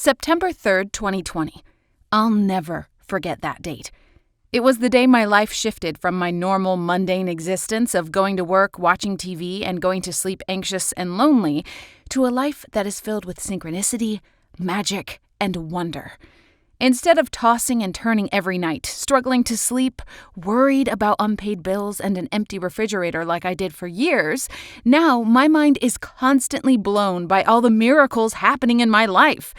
September 3rd, 2020. I'll never forget that date. It was the day my life shifted from my normal mundane existence of going to work, watching TV, and going to sleep anxious and lonely to a life that is filled with synchronicity, magic, and wonder. Instead of tossing and turning every night, struggling to sleep, worried about unpaid bills and an empty refrigerator like I did for years, now my mind is constantly blown by all the miracles happening in my life.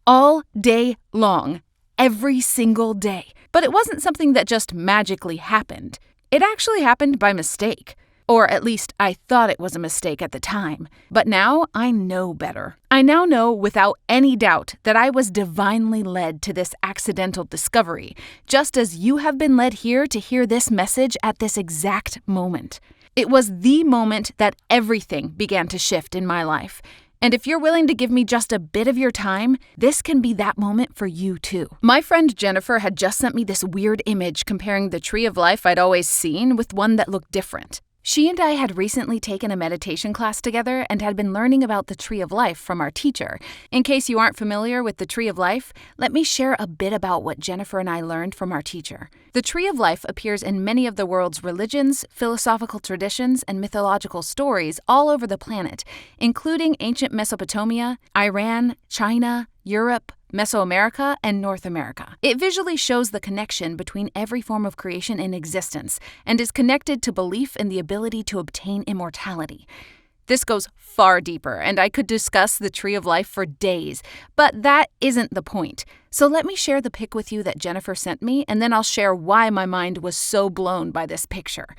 All day long. Every single day. But it wasn't something that just magically happened. It actually happened by mistake. Or at least I thought it was a mistake at the time. But now I know better. I now know without any doubt that I was divinely led to this accidental discovery, just as you have been led here to hear this message at this exact moment. It was the moment that everything began to shift in my life. And if you're willing to give me just a bit of your time, this can be that moment for you too. My friend Jennifer had just sent me this weird image comparing the tree of life I'd always seen with one that looked different. She and I had recently taken a meditation class together and had been learning about the tree of life from our teacher. In case you aren't familiar with the tree of life, let me share a bit about what Jennifer and I learned from our teacher. The tree of life appears in many of the world's religions, philosophical traditions, and mythological stories all over the planet, including ancient Mesopotamia, Iran, China, Europe, Mesoamerica, and North America. It visually shows the connection between every form of creation in existence and is connected to belief in the ability to obtain immortality. This goes far deeper, and I could discuss the tree of life for days, but that isn't the point. So let me share the pic with you that Jennifer sent me, and then I'll share why my mind was so blown by this picture.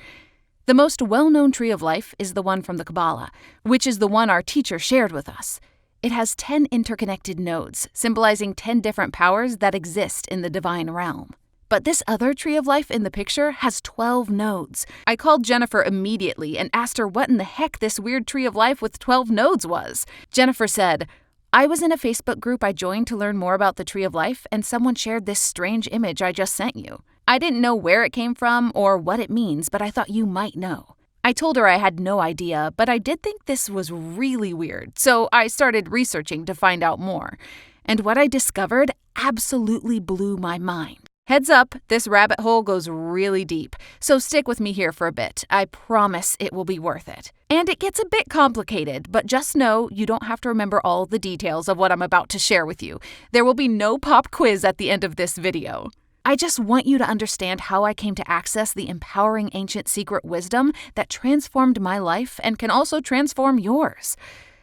The most well-known tree of life is the one from the Kabbalah, which is the one our teacher shared with us. It has 10 interconnected nodes, symbolizing 10 different powers that exist in the divine realm. But this other tree of life in the picture has 12 nodes. I called Jennifer immediately and asked her what in the heck this weird tree of life with 12 nodes was. Jennifer said, "I was in a Facebook group I joined to learn more about the tree of life, and someone shared this strange image I just sent you. I didn't know where it came from or what it means, but I thought you might know." I told her I had no idea, but I did think this was really weird, so I started researching to find out more. And what I discovered absolutely blew my mind. Heads up, this rabbit hole goes really deep, so stick with me here for a bit. I promise it will be worth it. And it gets a bit complicated, but just know you don't have to remember all the details of what I'm about to share with you. There will be no pop quiz at the end of this video. I just want you to understand how I came to access the empowering ancient secret wisdom that transformed my life and can also transform yours.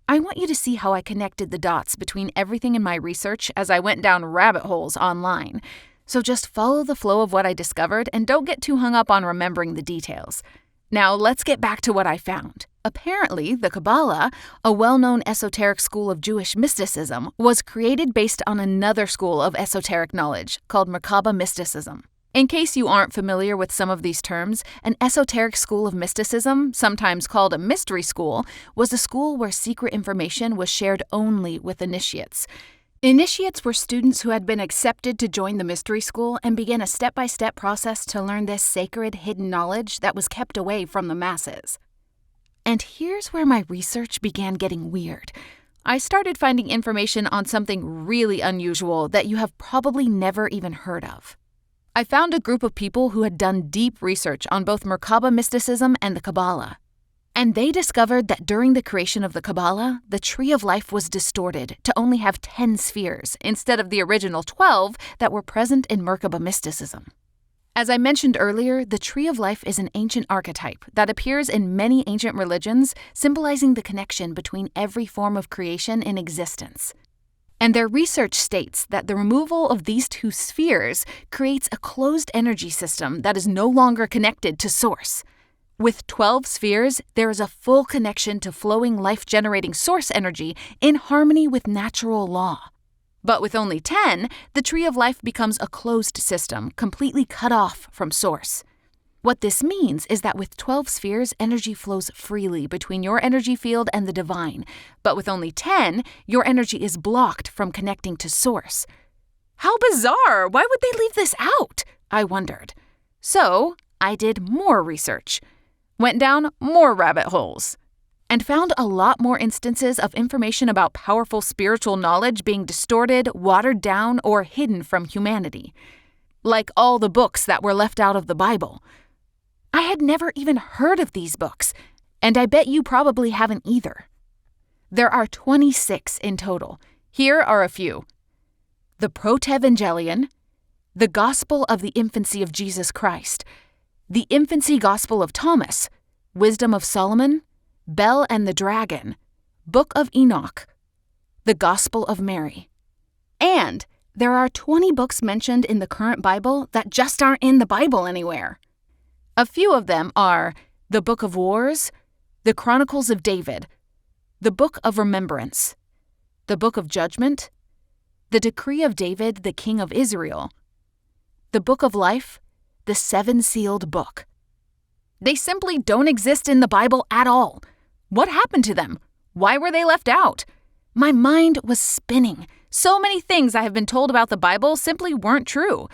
I want you to see how I connected the dots between everything in my research as I went down rabbit holes online. So just follow the flow of what I discovered and don't get too hung up on remembering the details. Now let's get back to what I found. Apparently, the Kabbalah, a well-known esoteric school of Jewish mysticism, was created based on another school of esoteric knowledge called Merkaba mysticism. In case you aren't familiar with some of these terms, an esoteric school of mysticism, sometimes called a mystery school, was a school where secret information was shared only with initiates. Initiates were students who had been accepted to join the mystery school and began a step-by-step process to learn this sacred, hidden knowledge that was kept away from the masses. And here's where my research began getting weird. I started finding information on something really unusual that you have probably never even heard of. I found a group of people who had done deep research on both Merkaba mysticism and the Kabbalah. And they discovered that during the creation of the Kabbalah, the tree of life was distorted to only have 10 spheres instead of the original 12 that were present in Merkaba mysticism. As I mentioned earlier, the tree of life is an ancient archetype that appears in many ancient religions, symbolizing the connection between every form of creation in existence. And their research states that the removal of these 2 spheres creates a closed energy system that is no longer connected to source. With 12 spheres, there is a full connection to flowing life-generating source energy in harmony with natural law. But with only 10, the tree of life becomes a closed system, completely cut off from source. What this means is that with 12 spheres, energy flows freely between your energy field and the divine. But with only 10, your energy is blocked from connecting to source. How bizarre! Why would they leave this out? I wondered. So I did more research. Went down more rabbit holes. and found a lot more instances of information about powerful spiritual knowledge being distorted, watered down, or hidden from humanity. Like all the books that were left out of the Bible. I had never even heard of these books, and I bet you probably haven't either. There are 26 in total. Here are a few. The Protevangelion, the Gospel of the Infancy of Jesus Christ, the Infancy Gospel of Thomas, Wisdom of Solomon, Bel and the Dragon, Book of Enoch, the Gospel of Mary. And there are 20 books mentioned in the current Bible that just aren't in the Bible anywhere. A few of them are the Book of Wars, the Chronicles of David, the Book of Remembrance, the Book of Judgment, the Decree of David, the King of Israel, the Book of Life, the Seven-Sealed Book. They simply don't exist in the Bible at all. What happened to them? Why were they left out? My mind was spinning. So many things I have been told about the Bible simply weren't true.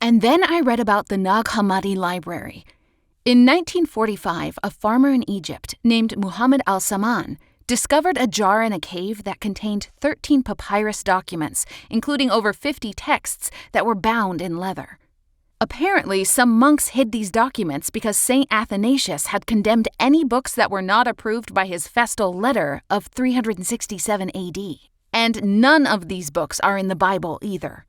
And then I read about the Nag Hammadi Library. In 1945, a farmer in Egypt named Muhammad al-Saman discovered a jar in a cave that contained 13 papyrus documents, including over 50 texts that were bound in leather. Apparently, some monks hid these documents because St. Athanasius had condemned any books that were not approved by his festal letter of 367 AD. And none of these books are in the Bible either.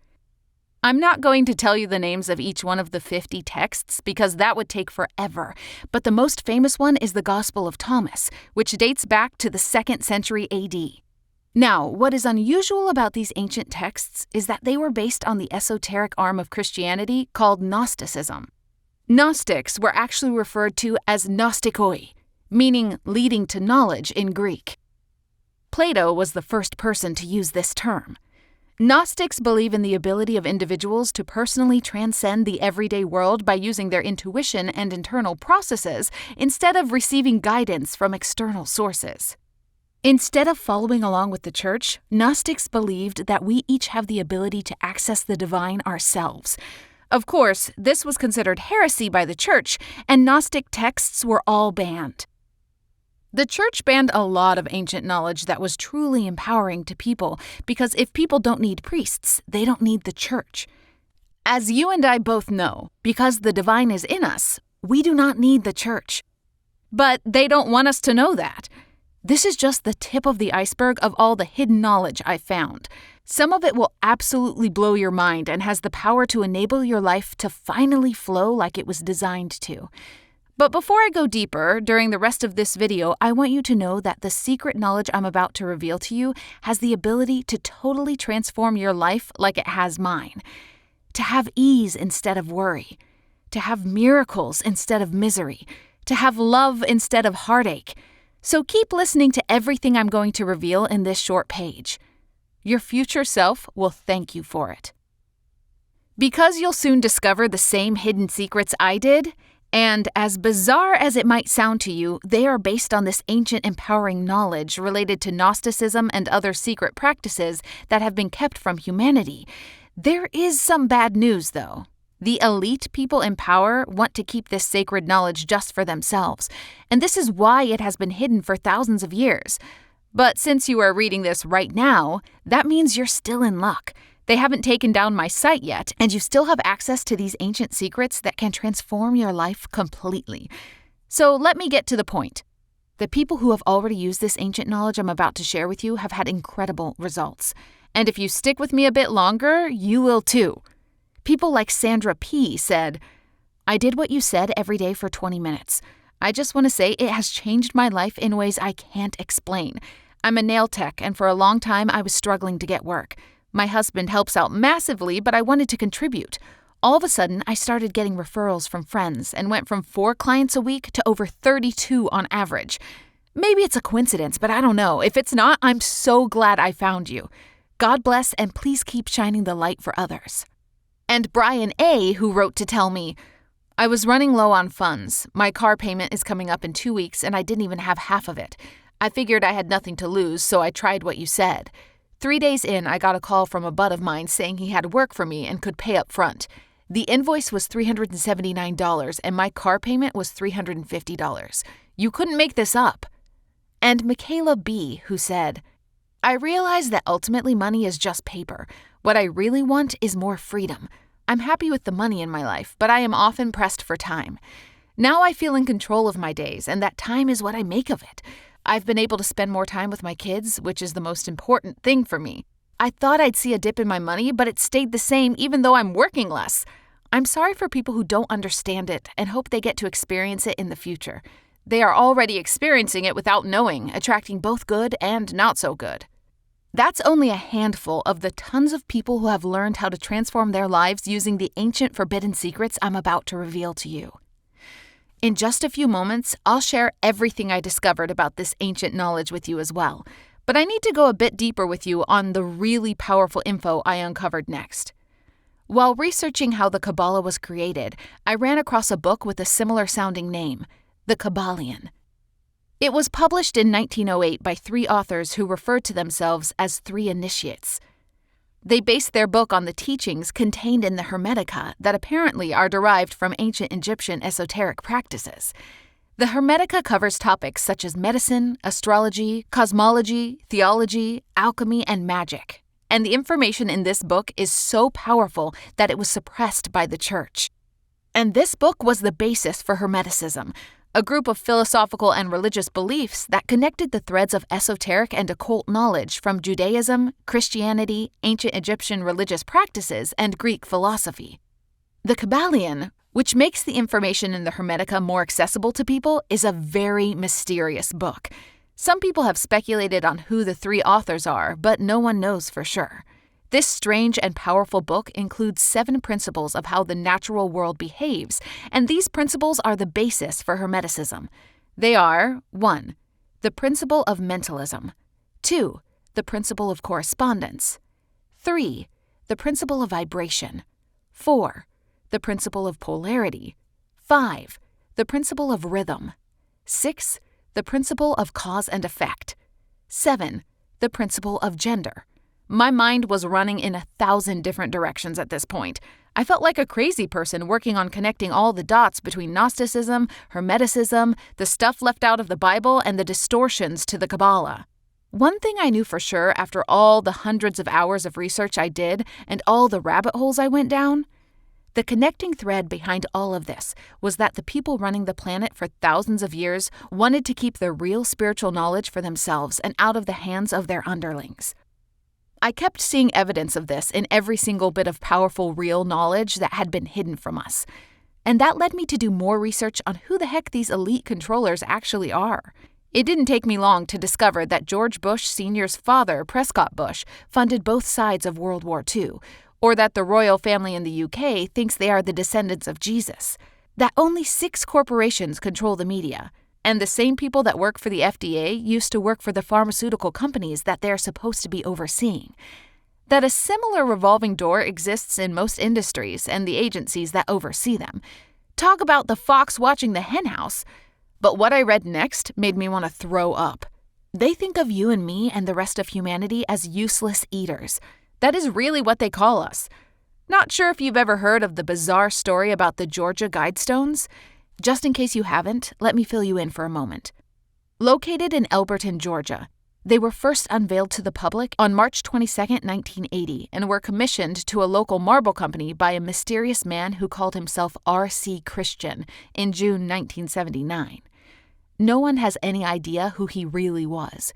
I'm not going to tell you the names of each one of the 50 texts because that would take forever, but the most famous one is the Gospel of Thomas, which dates back to the 2nd century AD. Now, what is unusual about these ancient texts is that they were based on the esoteric arm of Christianity called Gnosticism. Gnostics were actually referred to as gnostikoi, meaning leading to knowledge in Greek. Plato was the first person to use this term. Gnostics believe in the ability of individuals to personally transcend the everyday world by using their intuition and internal processes instead of receiving guidance from external sources. Instead of following along with the church, Gnostics believed that we each have the ability to access the divine ourselves. Of course, this was considered heresy by the church, and Gnostic texts were all banned. The church banned a lot of ancient knowledge that was truly empowering to people, because if people don't need priests, they don't need the church. As you and I both know, because the divine is in us, we do not need the church. But they don't want us to know that. This is just the tip of the iceberg of all the hidden knowledge I've found. Some of it will absolutely blow your mind and has the power to enable your life to finally flow like it was designed to. But before I go deeper, during the rest of this video, I want you to know that the secret knowledge I'm about to reveal to you has the ability to totally transform your life like it has mine. To have ease instead of worry. To have miracles instead of misery. To have love instead of heartache. So keep listening to everything I'm going to reveal in this short page. Your future self will thank you for it. Because you'll soon discover the same hidden secrets I did, and as bizarre as it might sound to you, they are based on this ancient empowering knowledge related to Gnosticism and other secret practices that have been kept from humanity. There is some bad news, though. The elite people in power want to keep this sacred knowledge just for themselves, and this is why it has been hidden for thousands of years. But since you are reading this right now, that means you're still in luck. They haven't taken down my site yet, and you still have access to these ancient secrets that can transform your life completely. So let me get to the point. The people who have already used this ancient knowledge I'm about to share with you have had incredible results. And if you stick with me a bit longer, you will too. People like Sandra P. said, "I did what you said every day for 20 minutes. I just want to say it has changed my life in ways I can't explain. I'm a nail tech, and for a long time I was struggling to get work. My husband helps out massively, but I wanted to contribute. All of a sudden, I started getting referrals from friends and went from 4 clients a week to over 32 on average. Maybe it's a coincidence, but I don't know. If it's not, I'm so glad I found you. God bless, and please keep shining the light for others." And Brian A., who wrote to tell me, "I was running low on funds. My car payment is coming up in 2 weeks, and I didn't even have half of it. I figured I had nothing to lose, so I tried what you said. 3 days in, I got a call from a bud of mine saying he had work for me and could pay up front. The invoice was $379, and my car payment was $350. You couldn't make this up." and Michaela B., who said, "I realize that ultimately money is just paper. What I really want is more freedom. I'm happy with the money in my life, but I am often pressed for time. Now I feel in control of my days, and that time is what I make of it. I've been able to spend more time with my kids, which is the most important thing for me. I thought I'd see a dip in my money, but it stayed the same even though I'm working less. I'm sorry for people who don't understand it and hope they get to experience it in the future. They are already experiencing it without knowing, attracting both good and not so good." That's only a handful of the tons of people who have learned how to transform their lives using the ancient forbidden secrets I'm about to reveal to you. In just a few moments, I'll share everything I discovered about this ancient knowledge with you as well, but I need to go a bit deeper with you on the really powerful info I uncovered next. While researching how the Kabbalah was created, I ran across a book with a similar sounding name, The Kabbalion. It was published in 1908 by 3 authors who referred to themselves as 3 initiates. They based their book on the teachings contained in the Hermetica that apparently are derived from ancient Egyptian esoteric practices. The Hermetica covers topics such as medicine, astrology, cosmology, theology, alchemy, and magic. And the information in this book is so powerful that it was suppressed by the church. And this book was the basis for Hermeticism, a group of philosophical and religious beliefs that connected the threads of esoteric and occult knowledge from Judaism, Christianity, ancient Egyptian religious practices, and Greek philosophy. The Kabbalion, which makes the information in the Hermetica more accessible to people, is a very mysterious book. Some people have speculated on who the 3 authors are, but no one knows for sure. This strange and powerful book includes 7 principles of how the natural world behaves, and these principles are the basis for Hermeticism. They are 1. The principle of mentalism. 2. The principle of correspondence. 3. The principle of vibration. 4. The principle of polarity. 5. The principle of rhythm. 6. The principle of cause and effect. 7. The principle of gender. My mind was running in 1,000 different directions at this point. I felt like a crazy person working on connecting all the dots between Gnosticism, Hermeticism, the stuff left out of the Bible, and the distortions to the Kabbalah. One thing I knew for sure after all the hundreds of hours of research I did and all the rabbit holes I went down, the connecting thread behind all of this was that the people running the planet for thousands of years wanted to keep the real spiritual knowledge for themselves and out of the hands of their underlings. I kept seeing evidence of this in every single bit of powerful real knowledge that had been hidden from us. And that led me to do more research on who the heck these elite controllers actually are. It didn't take me long to discover that George Bush Sr.'s father, Prescott Bush, funded both sides of World War II, or that the royal family in the UK thinks they are the descendants of Jesus, that only 6 corporations control the media, and the same people that work for the FDA used to work for the pharmaceutical companies that they're supposed to be overseeing. That a similar revolving door exists in most industries and the agencies that oversee them. Talk about the fox watching the henhouse. But what I read next made me want to throw up. They think of you and me and the rest of humanity as useless eaters. That is really what they call us. Not sure if you've ever heard of the bizarre story about the Georgia Guidestones? Just in case you haven't, let me fill you in for a moment. Located in Elberton, Georgia, they were first unveiled to the public on March 22, 1980, and were commissioned to a local marble company by a mysterious man who called himself R.C. Christian in June 1979. No one has any idea who he really was.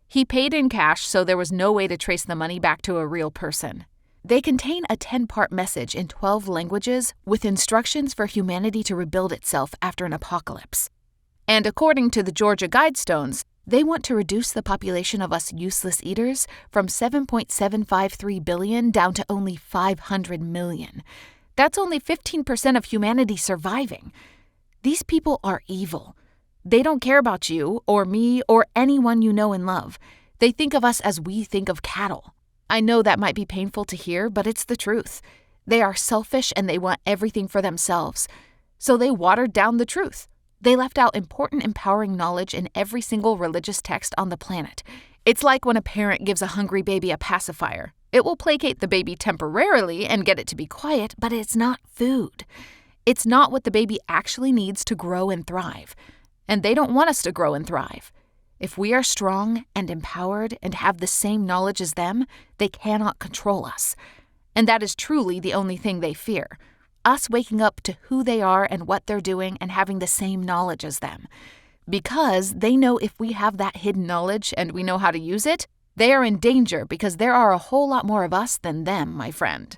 He paid in cash, so there was no way to trace the money back to a real person. They contain a 10-part message in 12 languages with instructions for humanity to rebuild itself after an apocalypse. And according to the Georgia Guidestones, they want to reduce the population of us useless eaters from 7.753 billion down to only 500 million. That's only 15% of humanity surviving. These people are evil. They don't care about you or me or anyone you know and love. They think of us as we think of cattle. I know that might be painful to hear, but it's the truth. They are selfish and they want everything for themselves. So they watered down the truth. They left out important, empowering knowledge in every single religious text on the planet. It's like when a parent gives a hungry baby a pacifier. It will placate the baby temporarily and get it to be quiet, but it's not food. It's not what the baby actually needs to grow and thrive. And they don't want us to grow and thrive. If we are strong and empowered and have the same knowledge as them, they cannot control us. And that is truly the only thing they fear. Us waking up to who they are and what they're doing and having the same knowledge as them. Because they know if we have that hidden knowledge and we know how to use it, they are in danger because there are a whole lot more of us than them, my friend.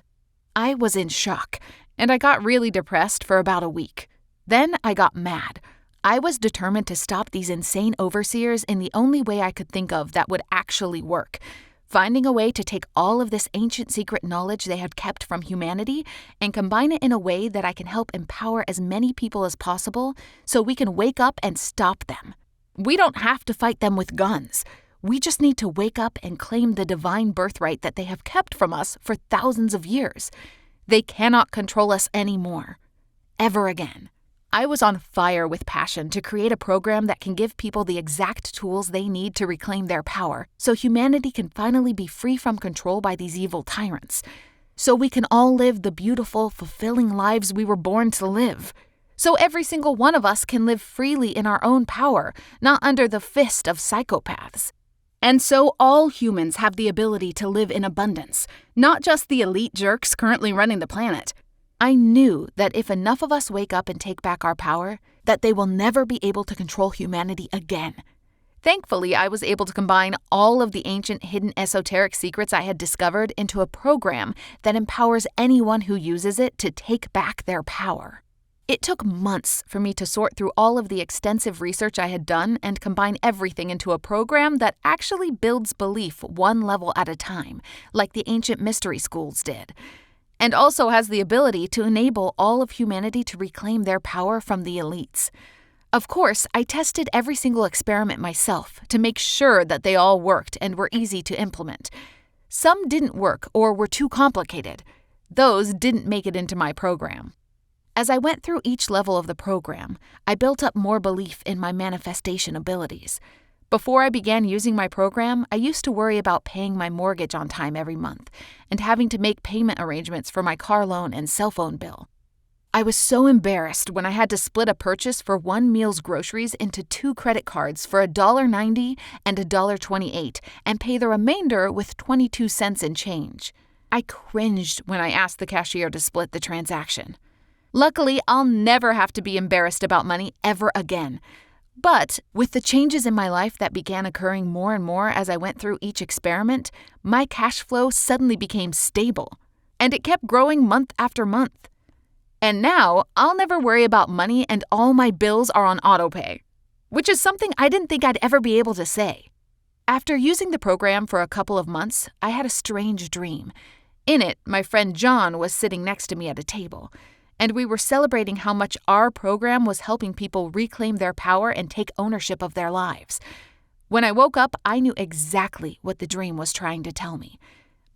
I was in shock, and I got really depressed for about a week. Then I got mad. I was determined to stop these insane overseers in the only way I could think of that would actually work. Finding a way to take all of this ancient secret knowledge they had kept from humanity and combine it in a way that I can help empower as many people as possible so we can wake up and stop them. We don't have to fight them with guns. We just need to wake up and claim the divine birthright that they have kept from us for thousands of years. They cannot control us anymore. Ever again. I was on fire with passion to create a program that can give people the exact tools they need to reclaim their power so humanity can finally be free from control by these evil tyrants. So we can all live the beautiful, fulfilling lives we were born to live. So every single one of us can live freely in our own power, not under the fist of psychopaths. And so all humans have the ability to live in abundance, not just the elite jerks currently running the planet. I knew that if enough of us wake up and take back our power, that they will never be able to control humanity again. Thankfully, I was able to combine all of the ancient hidden esoteric secrets I had discovered into a program that empowers anyone who uses it to take back their power. It took months for me to sort through all of the extensive research I had done and combine everything into a program that actually builds belief one level at a time, like the ancient mystery schools did. And also has the ability to enable all of humanity to reclaim their power from the elites. Of course, I tested every single experiment myself to make sure that they all worked and were easy to implement. Some didn't work or were too complicated. Those didn't make it into my program. As I went through each level of the program, I built up more belief in my manifestation abilities. Before I began using my program, I used to worry about paying my mortgage on time every month and having to make payment arrangements for my car loan and cell phone bill. I was so embarrassed when I had to split a purchase for one meal's groceries into 2 credit cards for $1.90 and $1.28 and pay the remainder with 22 cents in change. I cringed when I asked the cashier to split the transaction. Luckily, I'll never have to be embarrassed about money ever again. But with the changes in my life that began occurring more and more as I went through each experiment, my cash flow suddenly became stable, and it kept growing month after month. And now, I'll never worry about money and all my bills are on autopay, which is something I didn't think I'd ever be able to say. After using the program for a couple of months, I had a strange dream. In it, my friend John was sitting next to me at a table, and we were celebrating how much our program was helping people reclaim their power and take ownership of their lives. When I woke up, I knew exactly what the dream was trying to tell me.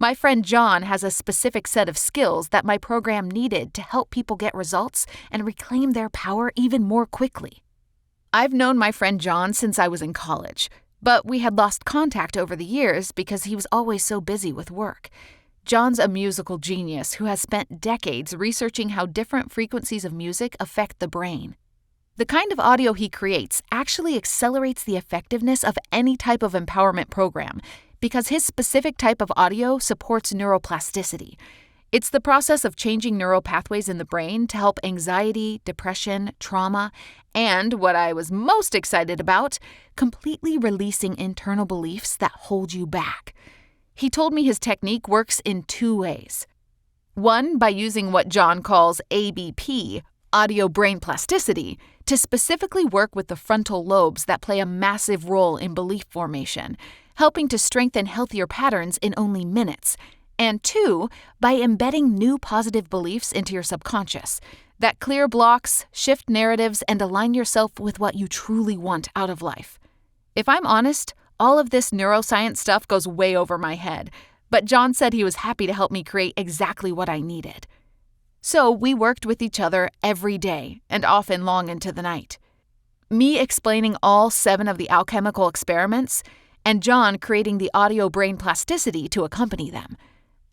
My friend John has a specific set of skills that my program needed to help people get results and reclaim their power even more quickly. I've known my friend John since I was in college, but we had lost contact over the years because he was always so busy with work. John's a musical genius who has spent decades researching how different frequencies of music affect the brain. The kind of audio he creates actually accelerates the effectiveness of any type of empowerment program because his specific type of audio supports neuroplasticity. It's the process of changing neural pathways in the brain to help anxiety, depression, trauma, and, what I was most excited about, completely releasing internal beliefs that hold you back. He told me his technique works in 2 ways. One, by using what John calls ABP, audio brain plasticity, to specifically work with the frontal lobes that play a massive role in belief formation, helping to strengthen healthier patterns in only minutes. And 2, by embedding new positive beliefs into your subconscious that clear blocks, shift narratives, and align yourself with what you truly want out of life. If I'm honest, all of this neuroscience stuff goes way over my head, but John said he was happy to help me create exactly what I needed. So we worked with each other every day, and often long into the night. Me explaining all 7 of the alchemical experiments, and John creating the audio brain plasticity to accompany them.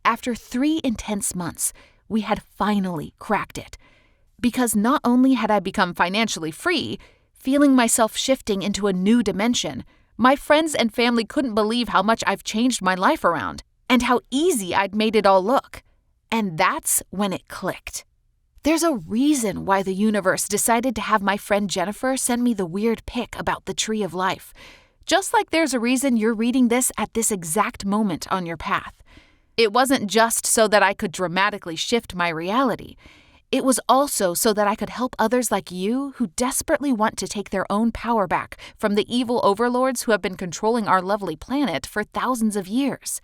After 3 intense months, we had finally cracked it. Because not only had I become financially free, feeling myself shifting into a new dimension, My friends and family couldn't believe how much I've changed my life around and how easy I'd made it all look. And that's when it clicked. There's a reason why the universe decided to have my friend Jennifer send me the weird pic about the tree of life. Just like there's a reason you're reading this at this exact moment on your path. It wasn't just so that I could dramatically shift my reality. It was also so that I could help others like you who desperately want to take their own power back from the evil overlords who have been controlling our lovely planet for thousands of years.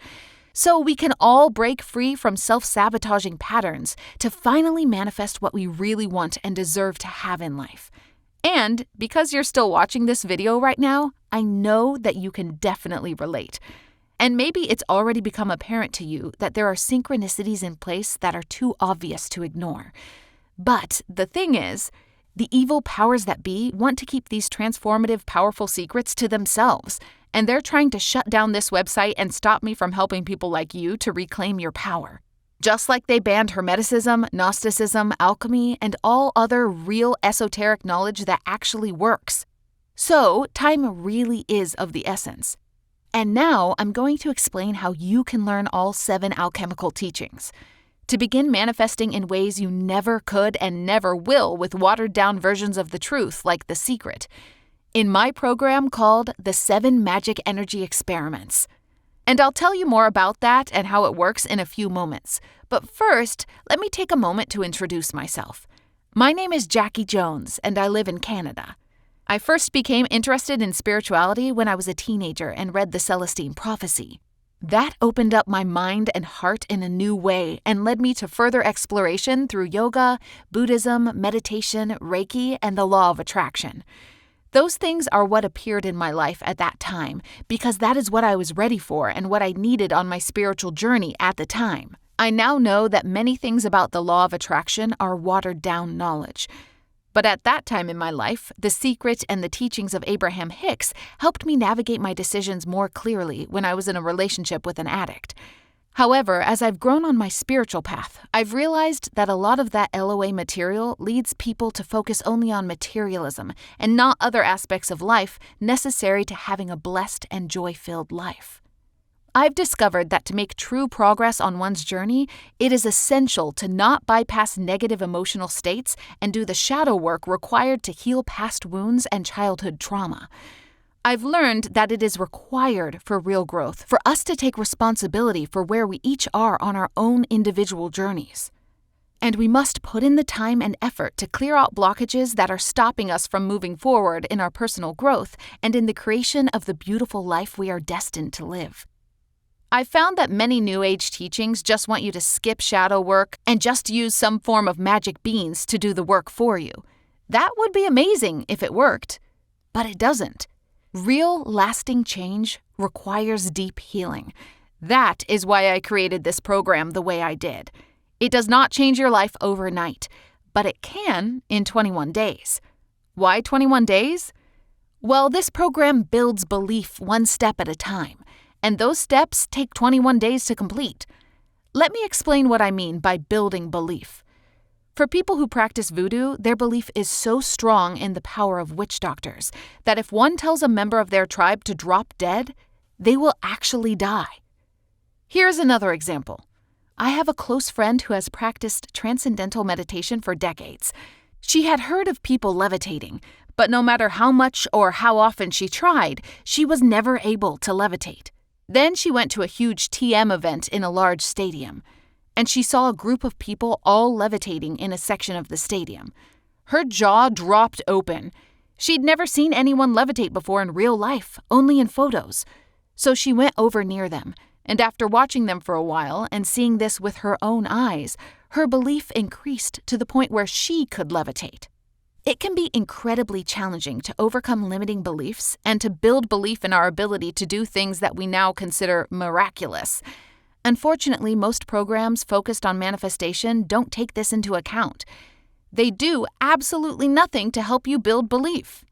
So we can all break free from self-sabotaging patterns to finally manifest what we really want and deserve to have in life. And because you're still watching this video right now, I know that you can definitely relate. And maybe it's already become apparent to you that there are synchronicities in place that are too obvious to ignore. But the thing is, the evil powers that be want to keep these transformative, powerful secrets to themselves, and they're trying to shut down this website and stop me from helping people like you to reclaim your power. Just like they banned Hermeticism, Gnosticism, alchemy, and all other real esoteric knowledge that actually works. So, time really is of the essence. And now I'm going to explain how you can learn all 7 alchemical teachings. To begin manifesting in ways you never could and never will with watered-down versions of the truth like The Secret. In my program called The 7 Magic Energy Experiments. And I'll tell you more about that and how it works in a few moments. But first, let me take a moment to introduce myself. My name is Jackie Jones, and I live in Canada. I first became interested in spirituality when I was a teenager and read the Celestine Prophecy. That opened up my mind and heart in a new way and led me to further exploration through yoga, Buddhism, meditation, Reiki, and the law of attraction. Those things are what appeared in my life at that time because that is what I was ready for and what I needed on my spiritual journey at the time. I now know that many things about the law of attraction are watered-down knowledge. But at that time in my life, The Secret and the teachings of Abraham Hicks helped me navigate my decisions more clearly when I was in a relationship with an addict. However, as I've grown on my spiritual path, I've realized that a lot of that LOA material leads people to focus only on materialism and not other aspects of life necessary to having a blessed and joy-filled life. I've discovered that to make true progress on one's journey, it is essential to not bypass negative emotional states and do the shadow work required to heal past wounds and childhood trauma. I've learned that it is required for real growth for us to take responsibility for where we each are on our own individual journeys. And we must put in the time and effort to clear out blockages that are stopping us from moving forward in our personal growth and in the creation of the beautiful life we are destined to live. I've found that many New Age teachings just want you to skip shadow work and just use some form of magic beans to do the work for you. That would be amazing if it worked, but it doesn't. Real, lasting change requires deep healing. That is why I created this program the way I did. It does not change your life overnight, but it can in 21 days. Why 21 days? Well, this program builds belief one step at a time, and those steps take 21 days to complete. Let me explain what I mean by building belief. For people who practice voodoo, their belief is so strong in the power of witch doctors that if one tells a member of their tribe to drop dead, they will actually die. Here's another example. I have a close friend who has practiced transcendental meditation for decades. She had heard of people levitating, but no matter how much or how often she tried, she was never able to levitate. Then she went to a huge TM event in a large stadium, and she saw a group of people all levitating in a section of the stadium. Her jaw dropped open. She'd never seen anyone levitate before in real life, only in photos. So she went over near them, and after watching them for a while and seeing this with her own eyes, her belief increased to the point where she could levitate. It can be incredibly challenging to overcome limiting beliefs and to build belief in our ability to do things that we now consider miraculous. Unfortunately, most programs focused on manifestation don't take this into account. They do absolutely nothing to help you build belief.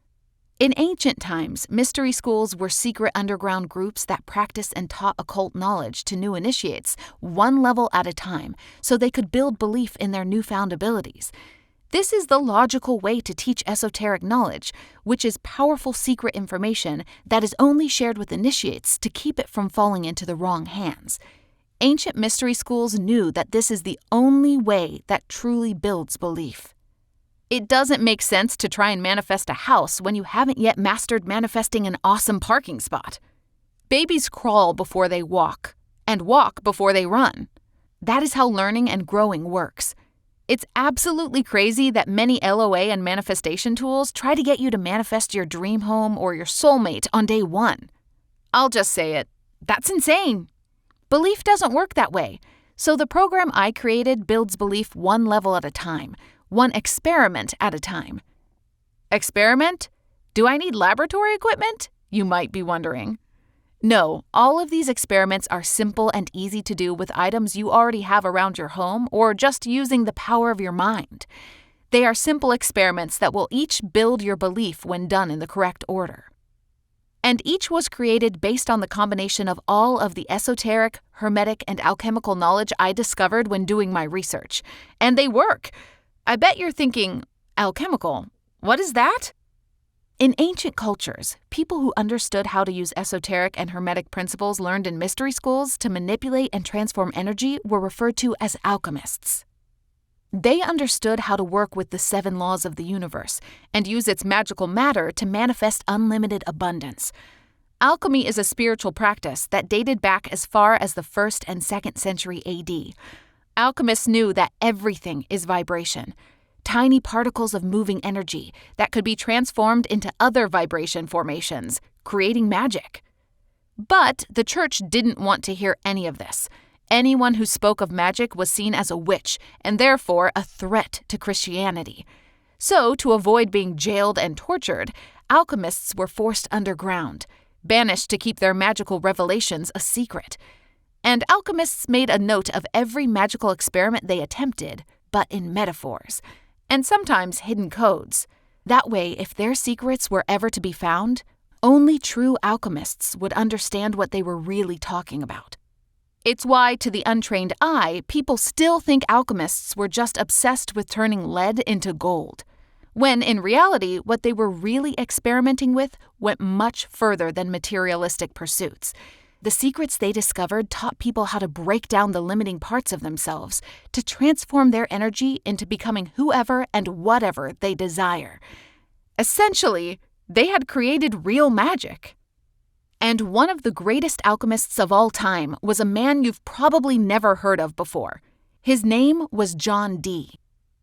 In ancient times, mystery schools were secret underground groups that practiced and taught occult knowledge to new initiates, one level at a time, so they could build belief in their newfound abilities. This is the logical way to teach esoteric knowledge, which is powerful secret information that is only shared with initiates to keep it from falling into the wrong hands. Ancient mystery schools knew that this is the only way that truly builds belief. It doesn't make sense to try and manifest a house when you haven't yet mastered manifesting an awesome parking spot. Babies crawl before they walk, and walk before they run. That is how learning and growing works. It's absolutely crazy that many LOA and manifestation tools try to get you to manifest your dream home or your soulmate on day one. I'll just say it. That's insane. Belief doesn't work that way. So the program I created builds belief one level at a time, one experiment at a time. Experiment? Do I need laboratory equipment? You might be wondering. No, all of these experiments are simple and easy to do with items you already have around your home or just using the power of your mind. They are simple experiments that will each build your belief when done in the correct order. And each was created based on the combination of all of the esoteric, hermetic, and alchemical knowledge I discovered when doing my research. And they work! I bet you're thinking, alchemical, what is that? In ancient cultures, people who understood how to use esoteric and hermetic principles learned in mystery schools to manipulate and transform energy were referred to as alchemists. They understood how to work with the 7 laws of the universe and use its magical matter to manifest unlimited abundance. Alchemy is a spiritual practice that dated back as far as the 1st and 2nd century AD. Alchemists knew that everything is vibration. Tiny particles of moving energy that could be transformed into other vibration formations, creating magic. But the church didn't want to hear any of this. Anyone who spoke of magic was seen as a witch and therefore a threat to Christianity. So, to avoid being jailed and tortured, alchemists were forced underground, banished to keep their magical revelations a secret. And alchemists made a note of every magical experiment they attempted, but in metaphors, and sometimes hidden codes. That way, if their secrets were ever to be found, only true alchemists would understand what they were really talking about. It's why, to the untrained eye, people still think alchemists were just obsessed with turning lead into gold, when in reality, what they were really experimenting with went much further than materialistic pursuits. The secrets they discovered taught people how to break down the limiting parts of themselves, to transform their energy into becoming whoever and whatever they desire. Essentially, they had created real magic. And one of the greatest alchemists of all time was a man you've probably never heard of before. His name was John Dee.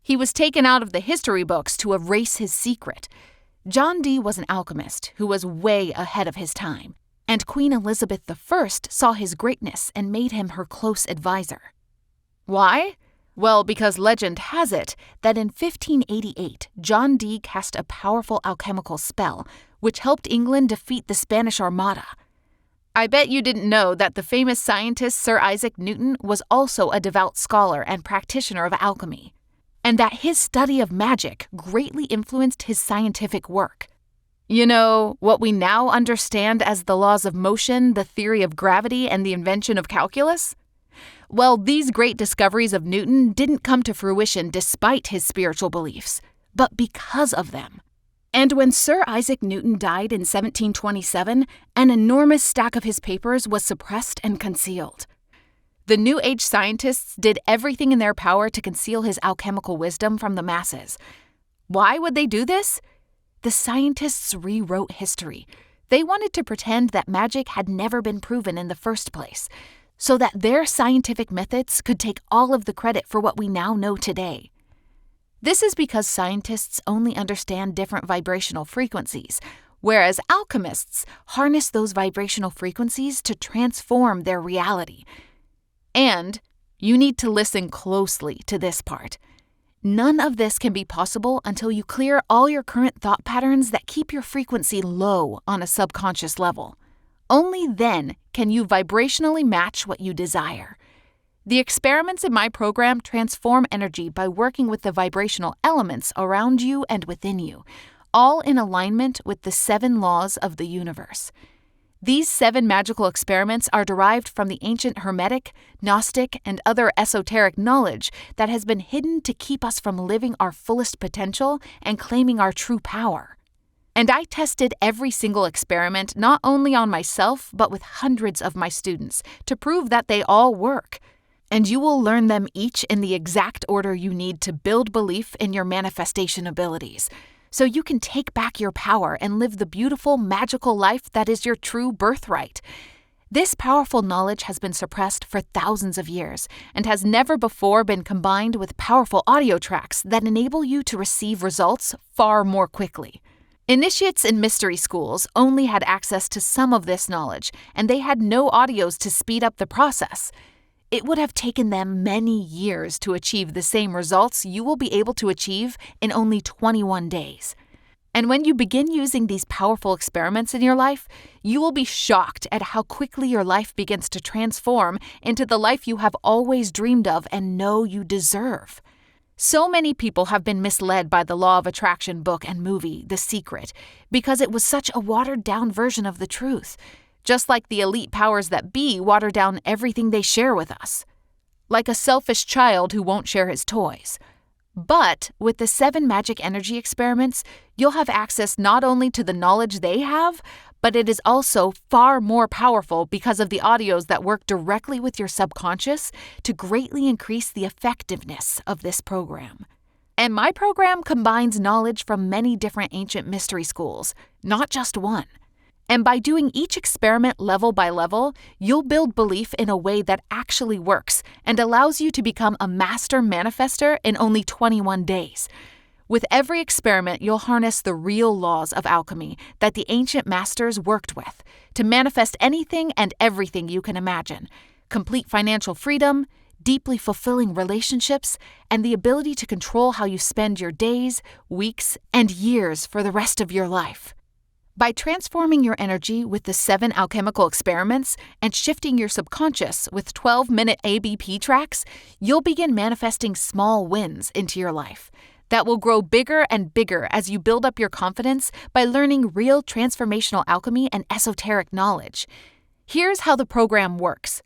He was taken out of the history books to erase his secret. John Dee was an alchemist who was way ahead of his time. And Queen Elizabeth I saw his greatness and made him her close advisor. Why? Well, because legend has it that in 1588, John Dee cast a powerful alchemical spell, which helped England defeat the Spanish Armada. I bet you didn't know that the famous scientist Sir Isaac Newton was also a devout scholar and practitioner of alchemy, and that his study of magic greatly influenced his scientific work. You know, what we now understand as the laws of motion, the theory of gravity, and the invention of calculus? Well, these great discoveries of Newton didn't come to fruition despite his spiritual beliefs, but because of them. And when Sir Isaac Newton died in 1727, an enormous stack of his papers was suppressed and concealed. The New Age scientists did everything in their power to conceal his alchemical wisdom from the masses. Why would they do this? The scientists rewrote history. They wanted to pretend that magic had never been proven in the first place, so that their scientific methods could take all of the credit for what we now know today. This is because scientists only understand different vibrational frequencies, whereas alchemists harness those vibrational frequencies to transform their reality. And you need to listen closely to this part. None of this can be possible until you clear all your current thought patterns that keep your frequency low on a subconscious level. Only then can you vibrationally match what you desire. The experiments in my program transform energy by working with the vibrational elements around you and within you, all in alignment with the 7 laws of the universe. These 7 magical experiments are derived from the ancient Hermetic, Gnostic, and other esoteric knowledge that has been hidden to keep us from living our fullest potential and claiming our true power. And I tested every single experiment not only on myself, but with hundreds of my students to prove that they all work. And you will learn them each in the exact order you need to build belief in your manifestation abilities, so you can take back your power and live the beautiful, magical life that is your true birthright. This powerful knowledge has been suppressed for thousands of years and has never before been combined with powerful audio tracks that enable you to receive results far more quickly. Initiates in mystery schools only had access to some of this knowledge, and they had no audios to speed up the process. It would have taken them many years to achieve the same results you will be able to achieve in only 21 days. And when you begin using these powerful experiments in your life, you will be shocked at how quickly your life begins to transform into the life you have always dreamed of and know you deserve. So many people have been misled by the law of attraction book and movie, The Secret, because it was such a watered-down version of the truth. Just like the elite powers that be water down everything they share with us. Like a selfish child who won't share his toys. But with the 7 magic energy experiments, you'll have access not only to the knowledge they have, but it is also far more powerful because of the audios that work directly with your subconscious to greatly increase the effectiveness of this program. And my program combines knowledge from many different ancient mystery schools, not just one. And by doing each experiment level by level, you'll build belief in a way that actually works and allows you to become a master manifester in only 21 days. With every experiment, you'll harness the real laws of alchemy that the ancient masters worked with to manifest anything and everything you can imagine. Complete financial freedom, deeply fulfilling relationships, and the ability to control how you spend your days, weeks, and years for the rest of your life. By transforming your energy with the 7 alchemical experiments and shifting your subconscious with 12-minute ABP tracks, you'll begin manifesting small wins into your life that will grow bigger and bigger as you build up your confidence by learning real transformational alchemy and esoteric knowledge. Here's how the program works.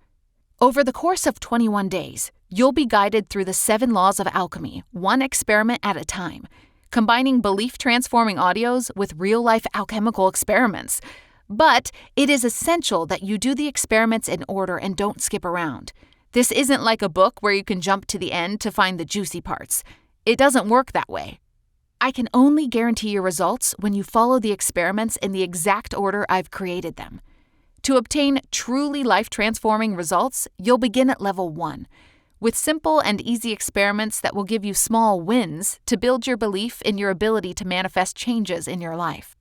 Over the course of 21 days, you'll be guided through the 7 laws of alchemy, one experiment at a time, combining belief-transforming audios with real-life alchemical experiments. But it is essential that you do the experiments in order and don't skip around. This isn't like a book where you can jump to the end to find the juicy parts. It doesn't work that way. I can only guarantee your results when you follow the experiments in the exact order I've created them. To obtain truly life-transforming results, you'll begin at level 1. With simple and easy experiments that will give you small wins to build your belief in your ability to manifest changes in your life.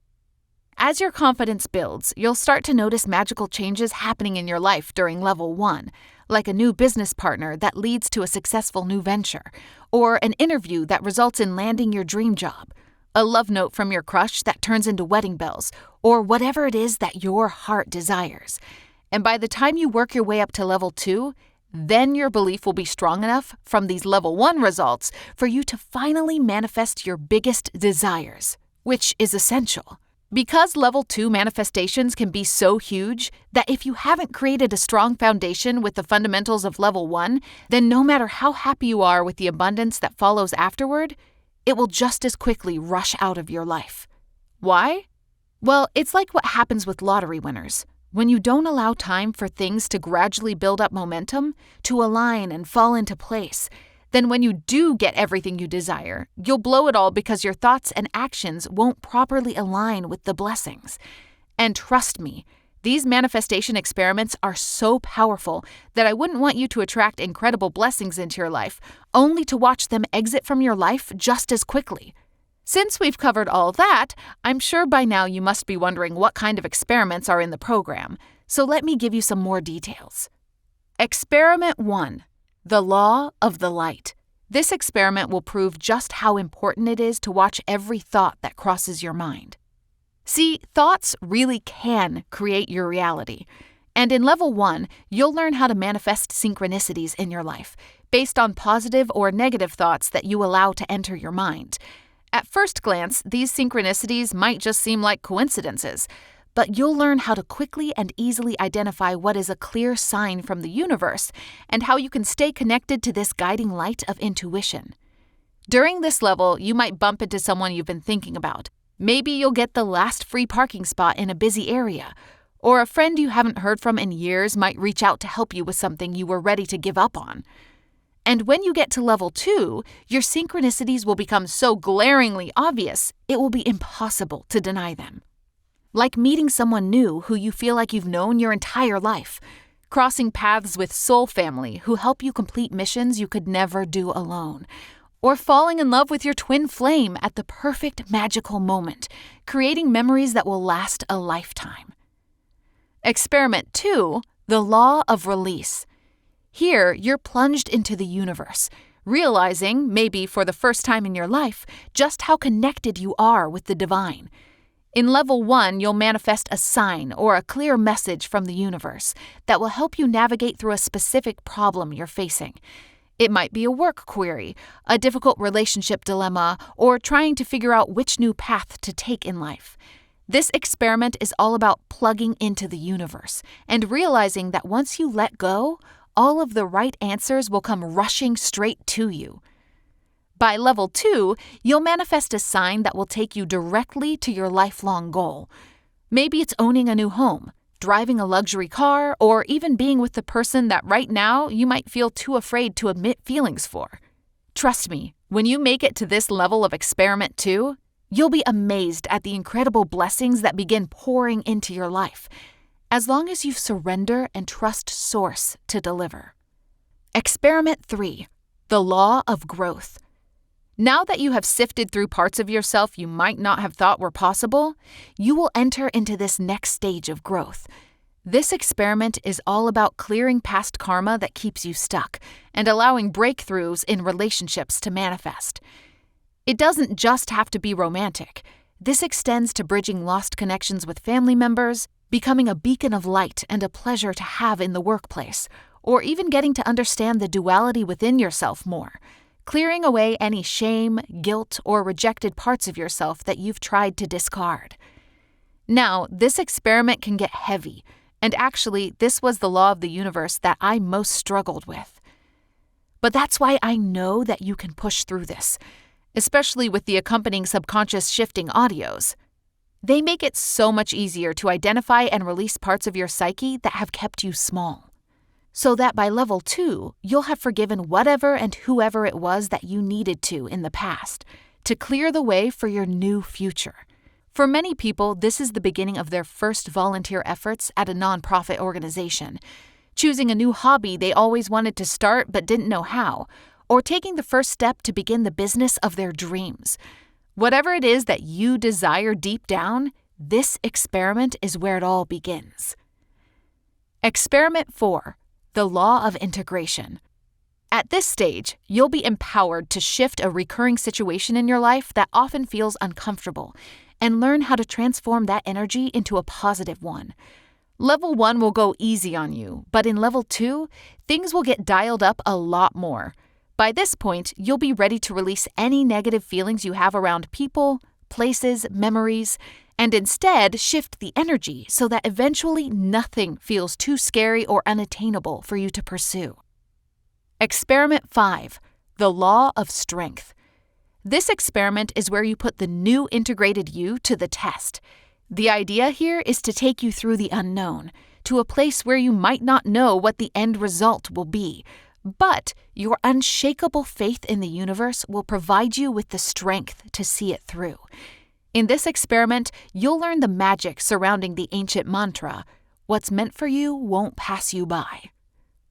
As your confidence builds, you'll start to notice magical changes happening in your life during level 1, like a new business partner that leads to a successful new venture, or an interview that results in landing your dream job, a love note from your crush that turns into wedding bells, or whatever it is that your heart desires. And by the time you work your way up to level 2, then your belief will be strong enough from these level 1 results for you to finally manifest your biggest desires, which is essential. Because level 2 manifestations can be so huge that if you haven't created a strong foundation with the fundamentals of level 1, then no matter how happy you are with the abundance that follows afterward, it will just as quickly rush out of your life. Why? Well, it's like what happens with lottery winners. When you don't allow time for things to gradually build up momentum, to align and fall into place, then when you do get everything you desire, you'll blow it all because your thoughts and actions won't properly align with the blessings. And trust me, these manifestation experiments are so powerful that I wouldn't want you to attract incredible blessings into your life, only to watch them exit from your life just as quickly. Since we've covered all that, I'm sure by now you must be wondering what kind of experiments are in the program, so let me give you some more details. Experiment 1. The Law of the Light. This experiment will prove just how important it is to watch every thought that crosses your mind. See, thoughts really can create your reality. And in level 1, you'll learn how to manifest synchronicities in your life, based on positive or negative thoughts that you allow to enter your mind. At first glance, these synchronicities might just seem like coincidences, but you'll learn how to quickly and easily identify what is a clear sign from the universe and how you can stay connected to this guiding light of intuition. During this level, you might bump into someone you've been thinking about. Maybe you'll get the last free parking spot in a busy area, or a friend you haven't heard from in years might reach out to help you with something you were ready to give up on. And when you get to level 2, your synchronicities will become so glaringly obvious, it will be impossible to deny them. Like meeting someone new who you feel like you've known your entire life, crossing paths with soul family who help you complete missions you could never do alone, or falling in love with your twin flame at the perfect magical moment, creating memories that will last a lifetime. Experiment 2, the law of release. Here, you're plunged into the universe, realizing, maybe for the first time in your life, just how connected you are with the divine. In level 1, you'll manifest a sign or a clear message from the universe that will help you navigate through a specific problem you're facing. It might be a work query, a difficult relationship dilemma, or trying to figure out which new path to take in life. This experiment is all about plugging into the universe and realizing that once you let go, all of the right answers will come rushing straight to you. By level 2, you'll manifest a sign that will take you directly to your lifelong goal. Maybe it's owning a new home, driving a luxury car, or even being with the person that right now you might feel too afraid to admit feelings for. Trust me, when you make it to this level of experiment 2, you'll be amazed at the incredible blessings that begin pouring into your life, as long as you surrender and trust Source to deliver. Experiment 3, the law of growth. Now that you have sifted through parts of yourself you might not have thought were possible, you will enter into this next stage of growth. This experiment is all about clearing past karma that keeps you stuck and allowing breakthroughs in relationships to manifest. It doesn't just have to be romantic. This extends to bridging lost connections with family members, becoming a beacon of light and a pleasure to have in the workplace, or even getting to understand the duality within yourself more, clearing away any shame, guilt, or rejected parts of yourself that you've tried to discard. Now, this experiment can get heavy, and actually, this was the law of the universe that I most struggled with. But that's why I know that you can push through this, especially with the accompanying subconscious shifting audios. They make it so much easier to identify and release parts of your psyche that have kept you small, so that by level 2, you'll have forgiven whatever and whoever it was that you needed to in the past, to clear the way for your new future. For many people, this is the beginning of their first volunteer efforts at a nonprofit organization, choosing a new hobby they always wanted to start but didn't know how, or taking the first step to begin the business of their dreams. Whatever it is that you desire deep down, this experiment is where it all begins. Experiment 4, the law of integration. At this stage, you'll be empowered to shift a recurring situation in your life that often feels uncomfortable and learn how to transform that energy into a positive one. Level 1 will go easy on you, but in level 2, things will get dialed up a lot more. By this point, you'll be ready to release any negative feelings you have around people, places, memories, and instead shift the energy so that eventually nothing feels too scary or unattainable for you to pursue. Experiment 5, the law of strength. This experiment is where you put the new integrated you to the test. The idea here is to take you through the unknown, to a place where you might not know what the end result will be, but your unshakable faith in the universe will provide you with the strength to see it through. In this experiment, you'll learn the magic surrounding the ancient mantra, "What's meant for you won't pass you by."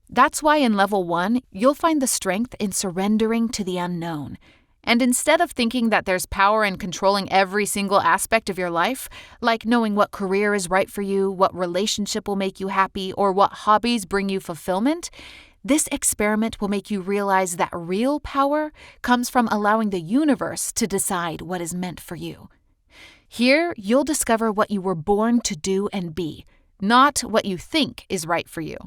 That's why in level 1, you'll find the strength in surrendering to the unknown. And instead of thinking that there's power in controlling every single aspect of your life, like knowing what career is right for you, what relationship will make you happy, or what hobbies bring you fulfillment, this experiment will make you realize that real power comes from allowing the universe to decide what is meant for you. Here, you'll discover what you were born to do and be, not what you think is right for you.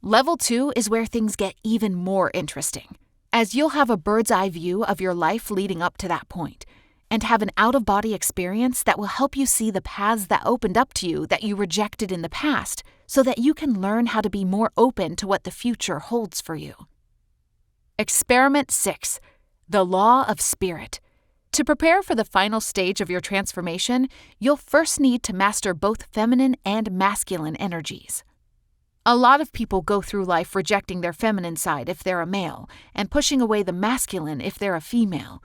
Level 2 is where things get even more interesting, as you'll have a bird's eye view of your life leading up to that point. and have an out-of-body experience that will help you see the paths that opened up to you that you rejected in the past so that you can learn how to be more open to what the future holds for you. Experiment 6. The Law of Spirit. To prepare for the final stage of your transformation, you'll first need to master both feminine and masculine energies. A lot of people go through life rejecting their feminine side if they're a male and pushing away the masculine if they're a female.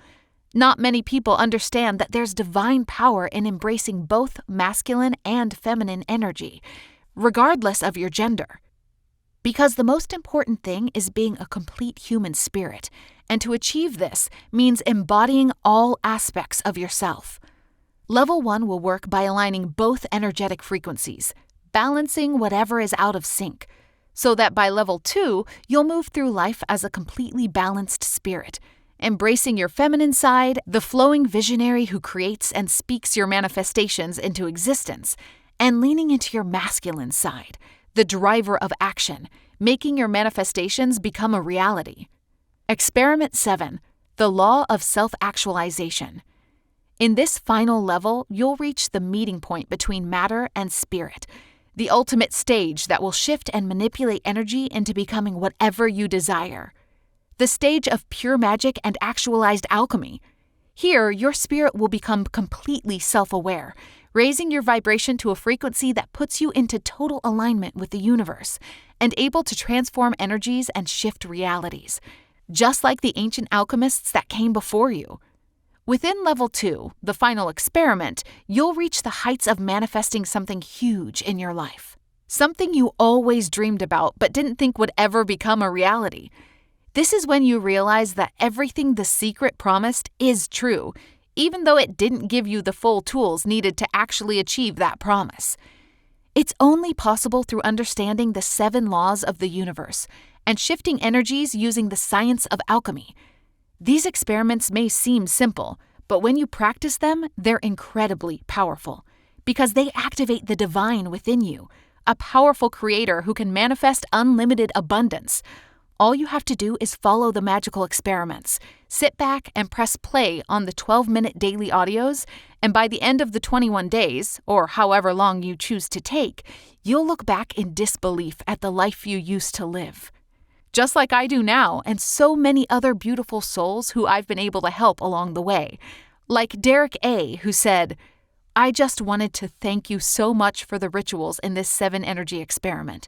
Not many people understand that there's divine power in embracing both masculine and feminine energy, regardless of your gender. Because the most important thing is being a complete human spirit, and to achieve this means embodying all aspects of yourself. Level 1 will work by aligning both energetic frequencies, balancing whatever is out of sync, so that by level 2, you'll move through life as a completely balanced spirit, embracing your feminine side, the flowing visionary who creates and speaks your manifestations into existence, and leaning into your masculine side, the driver of action, making your manifestations become a reality. Experiment 7. The Law of Self-Actualization. In this final level, you'll reach the meeting point between matter and spirit, the ultimate stage that will shift and manipulate energy into becoming whatever you desire. The stage of pure magic and actualized alchemy. Here, your spirit will become completely self-aware, raising your vibration to a frequency that puts you into total alignment with the universe and able to transform energies and shift realities, just like the ancient alchemists that came before you. Within level 2, the final experiment, you'll reach the heights of manifesting something huge in your life. Something you always dreamed about but didn't think would ever become a reality. This is when you realize that everything the secret promised is true, even though it didn't give you the full tools needed to actually achieve that promise. It's only possible through understanding the 7 laws of the universe and shifting energies using the science of alchemy. These experiments may seem simple, but when you practice them, they're incredibly powerful because they activate the divine within you, a powerful creator who can manifest unlimited abundance. All you have to do is follow the magical experiments, sit back and press play on the 12-minute daily audios, and by the end of the 21 days, or however long you choose to take, you'll look back in disbelief at the life you used to live. Just like I do now, and so many other beautiful souls who I've been able to help along the way. Like Derek A., who said, "I just wanted to thank you so much for the rituals in this 7-energy experiment.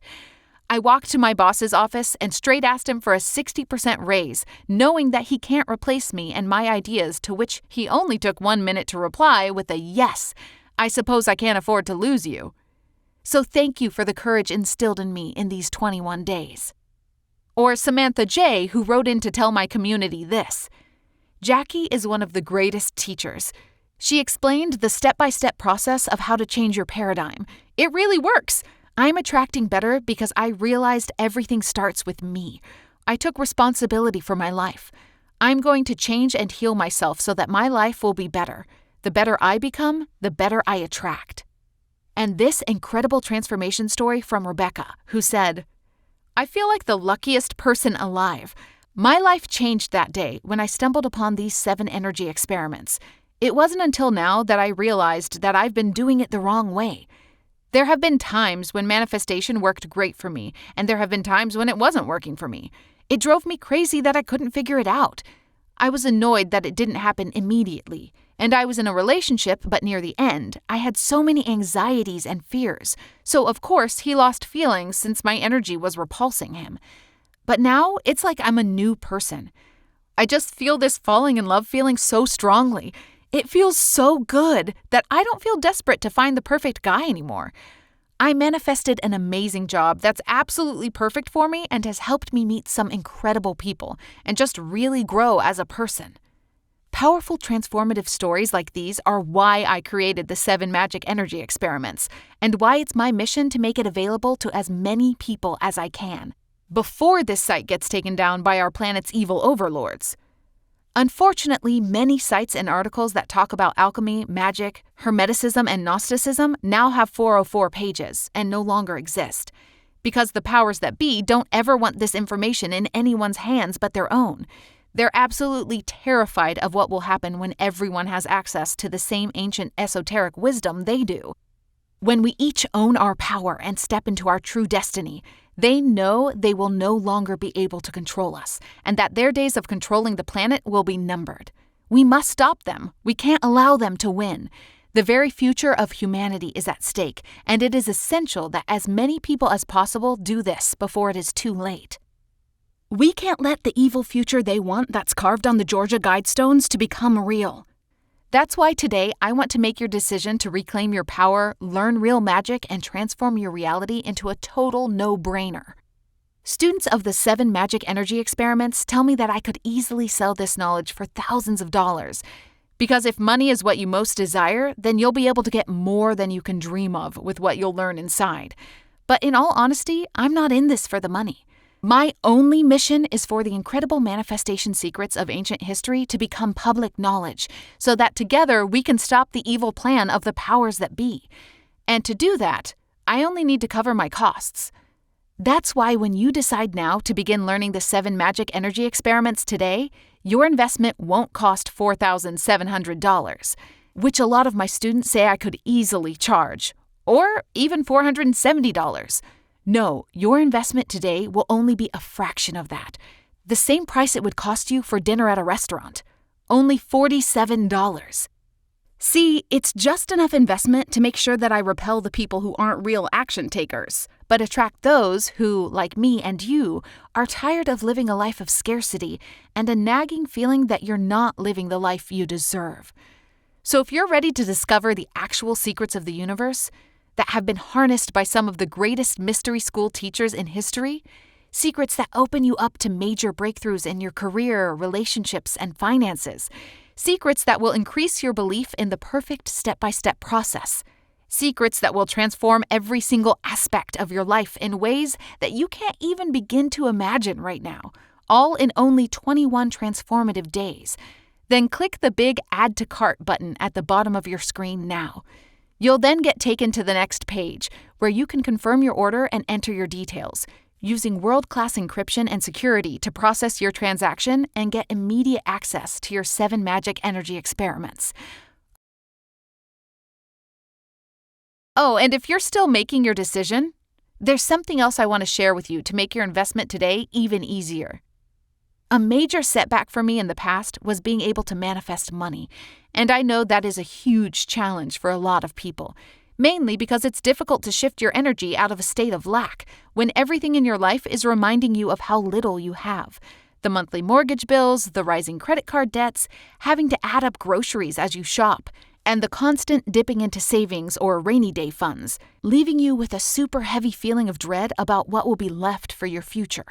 I walked to my boss's office and straight asked him for a 60% raise, knowing that he can't replace me and my ideas, to which he only took 1 minute to reply with a yes. I suppose I can't afford to lose you. So thank you for the courage instilled in me in these 21 days. Or Samantha J., who wrote in to tell my community this. Jackie is one of the greatest teachers. She explained the step-by-step process of how to change your paradigm. It really works. I'm attracting better because I realized everything starts with me. I took responsibility for my life. I'm going to change and heal myself so that my life will be better. The better I become, the better I attract." And this incredible transformation story from Rebecca, who said, "I feel like the luckiest person alive. My life changed that day when I stumbled upon these 7-energy experiments. It wasn't until now that I realized that I've been doing it the wrong way. There have been times when manifestation worked great for me, and there have been times when it wasn't working for me. It drove me crazy that I couldn't figure it out. I was annoyed that it didn't happen immediately, and I was in a relationship, but near the end, I had so many anxieties and fears. So, of course, he lost feelings since my energy was repulsing him. But now, it's like I'm a new person. I just feel this falling in love feeling so strongly. It feels so good that I don't feel desperate to find the perfect guy anymore. I manifested an amazing job that's absolutely perfect for me and has helped me meet some incredible people and just really grow as a person." Powerful transformative stories like these are why I created the 7 Magic Energy Experiments and why it's my mission to make it available to as many people as I can, before this site gets taken down by our planet's evil overlords. Unfortunately, many sites and articles that talk about alchemy, magic, hermeticism, and Gnosticism now have 404 pages and no longer exist, because the powers that be don't ever want this information in anyone's hands but their own. They're absolutely terrified of what will happen when everyone has access to the same ancient esoteric wisdom they do. When we each own our power and step into our true destiny, they know they will no longer be able to control us, and that their days of controlling the planet will be numbered. We must stop them. We can't allow them to win. The very future of humanity is at stake, and it is essential that as many people as possible do this before it is too late. We can't let the evil future they want that's carved on the Georgia Guidestones to become real. That's why today I want to make your decision to reclaim your power, learn real magic, and transform your reality into a total no-brainer. Students of the 7 Magic Energy Experiments tell me that I could easily sell this knowledge for thousands of dollars. Because if money is what you most desire, then you'll be able to get more than you can dream of with what you'll learn inside. But in all honesty, I'm not in this for the money. My only mission is for the incredible manifestation secrets of ancient history to become public knowledge, so that together we can stop the evil plan of the powers that be. And to do that, I only need to cover my costs. That's why when you decide now to begin learning the 7 Magic Energy Experiments today, your investment won't cost $4,700, which a lot of my students say I could easily charge, or even $470. No, your investment today will only be a fraction of that. The same price it would cost you for dinner at a restaurant. Only $47. See, it's just enough investment to make sure that I repel the people who aren't real action takers, but attract those who, like me and you, are tired of living a life of scarcity and a nagging feeling that you're not living the life you deserve. So if you're ready to discover the actual secrets of the universe, that have been harnessed by some of the greatest mystery school teachers in history, secrets that open you up to major breakthroughs in your career, relationships, and finances, secrets that will increase your belief in the perfect step-by-step process, secrets that will transform every single aspect of your life in ways that you can't even begin to imagine right now, all in only 21 transformative days, then click the big Add to Cart button at the bottom of your screen now. You'll then get taken to the next page, where you can confirm your order and enter your details, using world-class encryption and security to process your transaction and get immediate access to your 7 Magic Energy Experiments. Oh, and if you're still making your decision, there's something else I want to share with you to make your investment today even easier. A major setback for me in the past was being able to manifest money, and I know that is a huge challenge for a lot of people, mainly because it's difficult to shift your energy out of a state of lack when everything in your life is reminding you of how little you have. The monthly mortgage bills, the rising credit card debts, having to add up groceries as you shop, and the constant dipping into savings or rainy day funds, leaving you with a super heavy feeling of dread about what will be left for your future.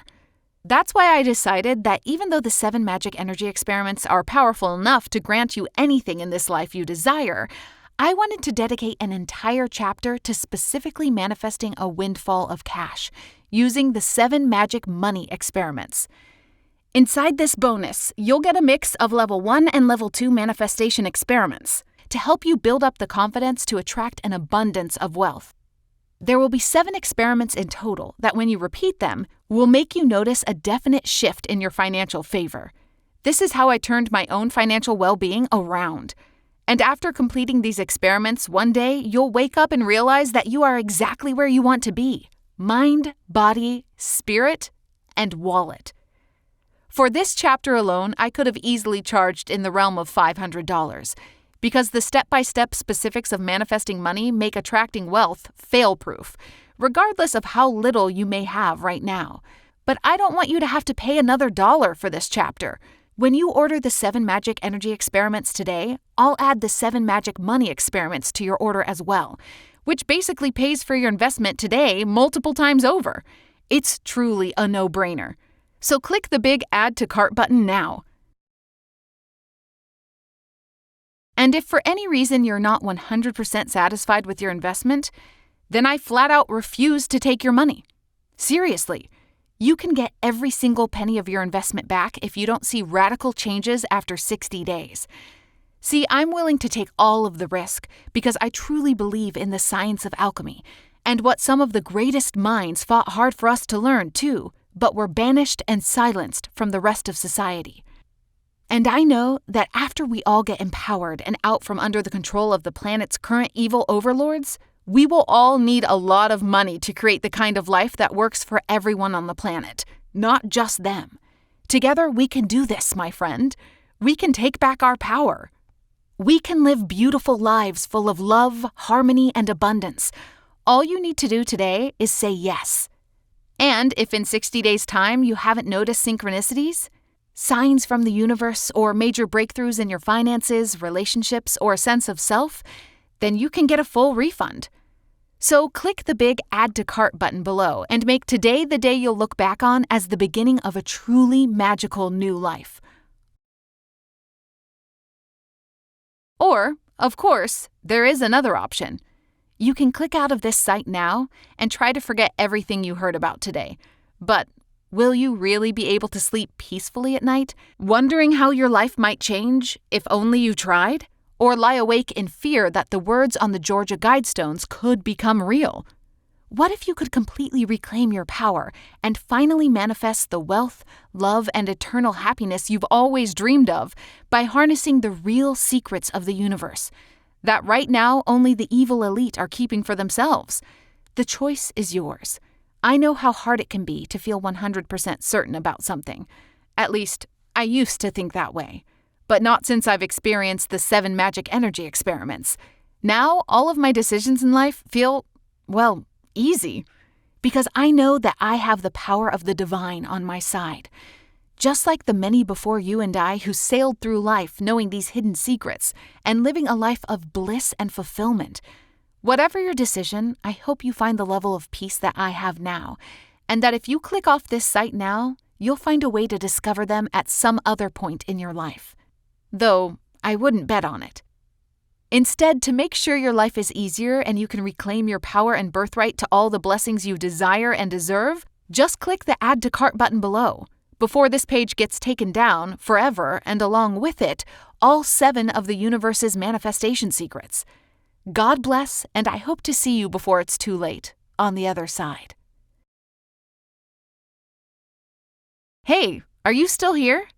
That's why I decided that even though the 7 Magic Energy Experiments are powerful enough to grant you anything in this life you desire, I wanted to dedicate an entire chapter to specifically manifesting a windfall of cash, using the 7 Magic Money Experiments. Inside this bonus, you'll get a mix of Level 1 and Level 2 manifestation experiments to help you build up the confidence to attract an abundance of wealth. There will be 7 experiments in total that, when you repeat them, will make you notice a definite shift in your financial favor. This is how I turned my own financial well-being around. And after completing these experiments, one day you'll wake up and realize that you are exactly where you want to be: mind, body, spirit, and wallet. For this chapter alone, I could have easily charged in the realm of $500. Because the step-by-step specifics of manifesting money make attracting wealth fail-proof, regardless of how little you may have right now. But I don't want you to have to pay another $1 for this chapter. When you order the 7 Magic Energy Experiments today, I'll add the 7 Magic Money Experiments to your order as well, which basically pays for your investment today multiple times over. It's truly a no-brainer. So click the big Add to Cart button now. And if for any reason you're not 100% satisfied with your investment, then I flat out refuse to take your money. Seriously, you can get every single penny of your investment back if you don't see radical changes after 60 days. See, I'm willing to take all of the risk because I truly believe in the science of alchemy, and what some of the greatest minds fought hard for us to learn too, but were banished and silenced from the rest of society. And I know that after we all get empowered and out from under the control of the planet's current evil overlords, we will all need a lot of money to create the kind of life that works for everyone on the planet, not just them. Together we can do this, my friend. We can take back our power. We can live beautiful lives full of love, harmony, and abundance. All you need to do today is say yes. And if in 60 days' time you haven't noticed synchronicities, signs from the universe, or major breakthroughs in your finances, relationships, or sense of self, then you can get a full refund. So click the big Add to Cart button below and make today the day you'll look back on as the beginning of a truly magical new life. Or, of course, there is another option. You can click out of this site now and try to forget everything you heard about today. But will you really be able to sleep peacefully at night, wondering how your life might change if only you tried? Or lie awake in fear that the words on the Georgia Guidestones could become real? What if you could completely reclaim your power and finally manifest the wealth, love, and eternal happiness you've always dreamed of by harnessing the real secrets of the universe that right now only the evil elite are keeping for themselves? The choice is yours. I know how hard it can be to feel 100% certain about something. At least, I used to think that way. But not since I've experienced the 7 magic energy experiments. Now, all of my decisions in life feel, well, easy. Because I know that I have the power of the divine on my side. Just like the many before you and I who sailed through life knowing these hidden secrets and living a life of bliss and fulfillment. Whatever your decision, I hope you find the level of peace that I have now, and that if you click off this site now, you'll find a way to discover them at some other point in your life. Though, I wouldn't bet on it. Instead, to make sure your life is easier and you can reclaim your power and birthright to all the blessings you desire and deserve, just click the Add to Cart button below. Before this page gets taken down forever, and along with it, all 7 of the universe's manifestation secrets. God bless, and I hope to see you before it's too late, on the other side. Hey, are you still here?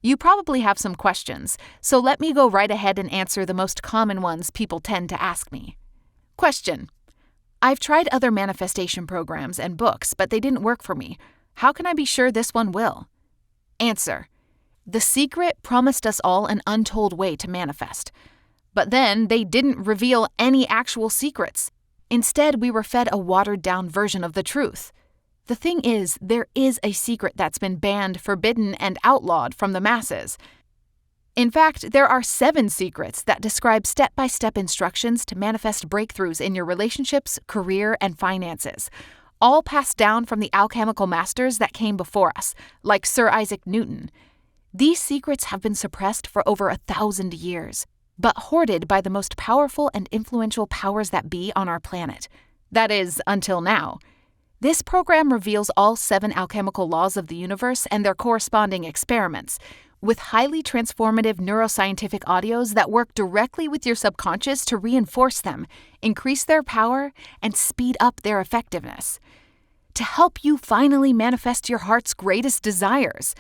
You probably have some questions, so let me go right ahead and answer the most common ones people tend to ask me. Question: I've tried other manifestation programs and books, but they didn't work for me. How can I be sure this one will? Answer: The Secret promised us all an untold way to manifest. But then they didn't reveal any actual secrets. Instead, we were fed a watered-down version of the truth. The thing is, there is a secret that's been banned, forbidden, and outlawed from the masses. In fact, there are 7 secrets that describe step-by-step instructions to manifest breakthroughs in your relationships, career, and finances, all passed down from the alchemical masters that came before us, like Sir Isaac Newton. These secrets have been suppressed for over 1,000 years, but hoarded by the most powerful and influential powers that be on our planet. That is, until now. This program reveals all 7 alchemical laws of the universe and their corresponding experiments, with highly transformative neuroscientific audios that work directly with your subconscious to reinforce them, increase their power, and speed up their effectiveness. To help you finally manifest your heart's greatest desires,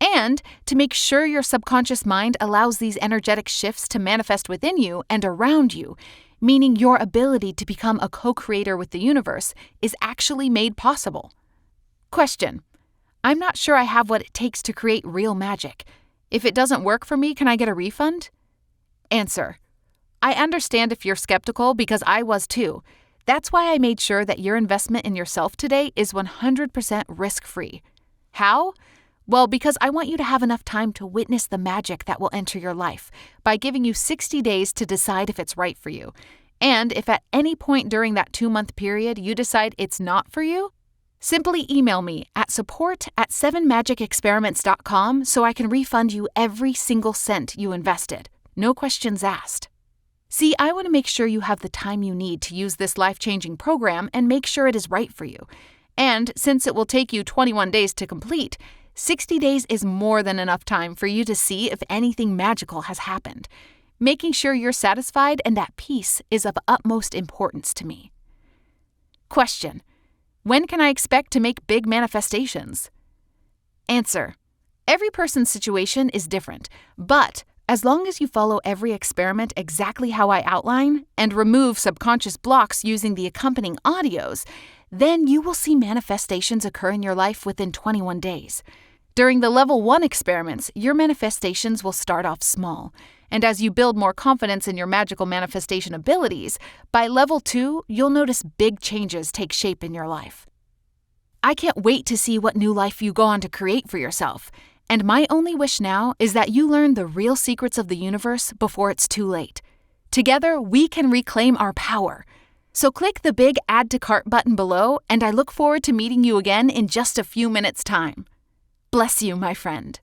and to make sure your subconscious mind allows these energetic shifts to manifest within you and around you, meaning your ability to become a co-creator with the universe is actually made possible. Question: I'm not sure I have what it takes to create real magic. If it doesn't work for me, can I get a refund? Answer: I understand if you're skeptical because I was too. That's why I made sure that your investment in yourself today is 100% risk-free. How? Well, because I want you to have enough time to witness the magic that will enter your life by giving you 60 days to decide if it's right for you. And if at any point during that 2-month period you decide it's not for you, simply email me at support@7magicexperiments.com so I can refund you every single cent you invested. No questions asked. See, I want to make sure you have the time you need to use this life-changing program and make sure it is right for you. And since it will take you 21 days to complete, 60 days is more than enough time for you to see if anything magical has happened. Making sure you're satisfied and at peace is of utmost importance to me. Question: When can I expect to make big manifestations? Answer: Every person's situation is different, but as long as you follow every experiment exactly how I outline and remove subconscious blocks using the accompanying audios, then you will see manifestations occur in your life within 21 days. During the Level 1 experiments, your manifestations will start off small, and as you build more confidence in your magical manifestation abilities, by Level 2, you'll notice big changes take shape in your life. I can't wait to see what new life you go on to create for yourself, and my only wish now is that you learn the real secrets of the universe before it's too late. Together, we can reclaim our power. So click the big Add to Cart button below, and I look forward to meeting you again in just a few minutes' time. Bless you, my friend.